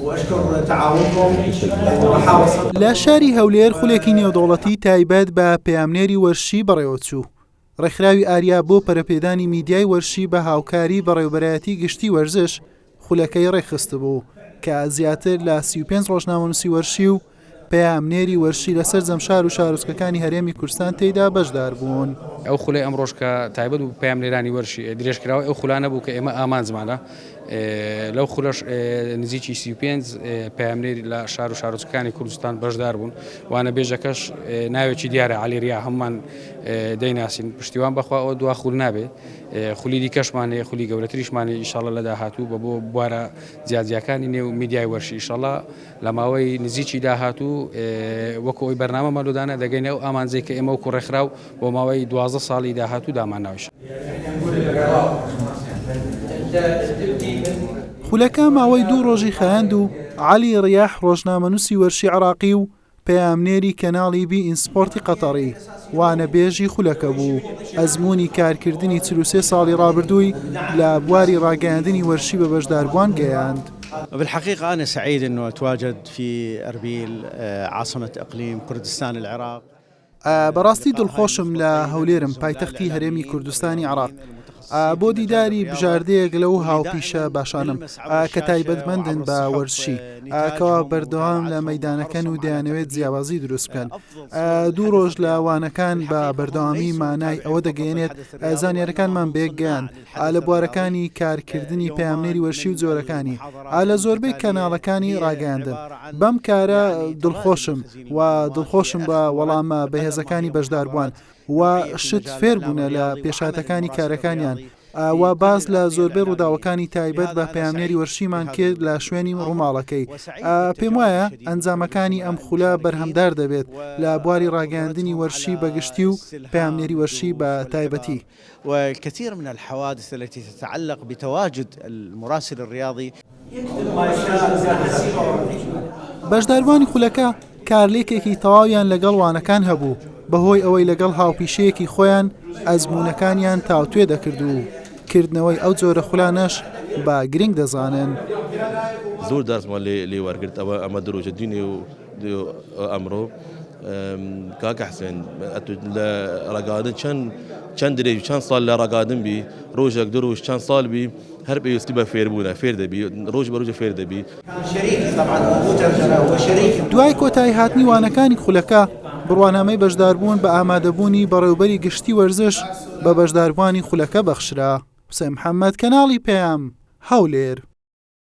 وأشكر تعاونكم ومحاولة. لە شاری هەولێر خولێکی نێودەوڵەتی تایبەت بە پەیامنێری وەرشی بەڕێوەچوو. ڕێکخراوی ئاریا بۆ پەرەپێدانی میدیای وەرشی بە هاوکاری بەڕێوەبەرایەتی گشتی وەرزش خولەکەی ڕێکخست بوو کە زیاتر لە 35 ڕۆژنامەنووسی وەرشی و پەیامنێری وەرشی لەسەر جەمشار و شارۆچکەکانی هەرێمی کوردستان تێیدا بەشدار بوون. ئەو خولەی ئەمڕۆژ کە تایبەت و پەیامنێرانی وەرشی درێژکراوە ئەو خولانە بوو کە ئێمە ئامانجمانە لەو خولەش نزیکی 35 پەیامنێری لە شار و شارۆچکەکانی کوردستان بەشدار بوون. وانە بێژەکەش ناوێکی دیارە عەلیریا هەممان دەیناسین پشتیوان بەخوا ئەو دوا خول نابێ خولی دیکەشمانەیە خولی گەورەتریشمانێ ئینشاڵڵا لە داهاتوو بە بۆ بوارە جیاجیەکانی نێو میدیای وەرشی ئینشاڵڵا لە ماوەی نزیکی داهاتوو وەکو ئەوی بەرنامە مەلودانە دەگەینە ئەو ئامانجەی کە ئێمە وەکو ڕێکخراو بۆ ماوەی 12 ساڵی داهاتوو دامانناویش. خولەکە ماوەی 2 ڕۆژی خەیاند و عەلی ڕیاح ڕۆژنامەنووسی وەرشی عێراقی و پەیامنێری کەناڵی بی ئینسپۆرتی قەتەڕی وانەبێژی خولەکە بوو. ئەزموونی کارکردنی 43 ساڵی ڕابردووی لە بواری ڕاگەیاندنی وەرشی بە بەشداربووان گەیاند. بالحقيقة أنا سعيد أنه أتواجد في أربيل عاصمة إقليم كردستان العراق. بەڕاستی دڵخۆشم لە هەولێرم پایتەختی هەرێمی کوردستانی عێراق بۆ دیداری بژاردەیەک لەو هاوپیشە باشانم کە تایبەتمەندن بە وەرشی کەوا بەردەوام لە مەیدانەکەن و دەیانەوێت جیاوازی دروست بکەن. 2 ڕۆژ لە وانەکان بە بەردەوامی مانای ئەوە دەگەێنێت زانیاریەکانمان بێگەیان لە بوارەکانی کارکردنی پەیامنێری وەرشی و جۆرەکانی لە زۆربەی کەناڵەکانی ڕاگەاندن. بەم کارە دڵخۆشم و دڵخۆشم بە وەڵامە بەهێزەکانی بەشداربووان و شت فێر بوونە لە پێشاتەکانی کارەکانیان و باز لە زۆربەی ڕووداوەکانی تایبەت بە پەیامنێری وەرشیمان کرد لە شوێنی ڕووماڵەکەی. پێم وایە ئەنجامەکانی ئەم خولە بەرهەمدار دەبێت لە بواری ڕاگەاندنی وەرشی بەگشتی و پەیامنێری وەرشی بە تایبەتی. والكثير من الحوادث التي تتعلق بتواجد المراسل الرياضي. بەشداربوانی خولەکە کارلێکێکی تەواویان لەگەڵ وانەکان هەبوو بەهۆی ئەوەی لەگەڵ هاوپیشەیەکی خۆیان ئەزموونەکانیان تاوتوێ دەکرد و کردنەوەی ئەو جۆرە خولانەش بە گرنگ دەزانن. زۆر دەرسمان لێ وەرگرت ئەمە درۆژە دینی و ئەمڕۆ کاکە حسێن لە ڕگادن چەند درێژ چەند ساڵ لە ڕگادن بی ڕۆژێک دو ڕۆژ چەند ساڵ بی هەر پێویستی بە فێربوونە فێر دەبی ڕۆژ بە ڕۆژە فێر دەبی. دوای کۆتایی هاتنی وانەکانی خولەکە بڕوانامەی بەشداربوون بە ئامادەبوونی بەڕێوەبەری گشتی وەرزش بە بەشداربوانی خولەکە بەخشرا. حوسێن محەممەد، کەناڵی پەیام، هەولێر.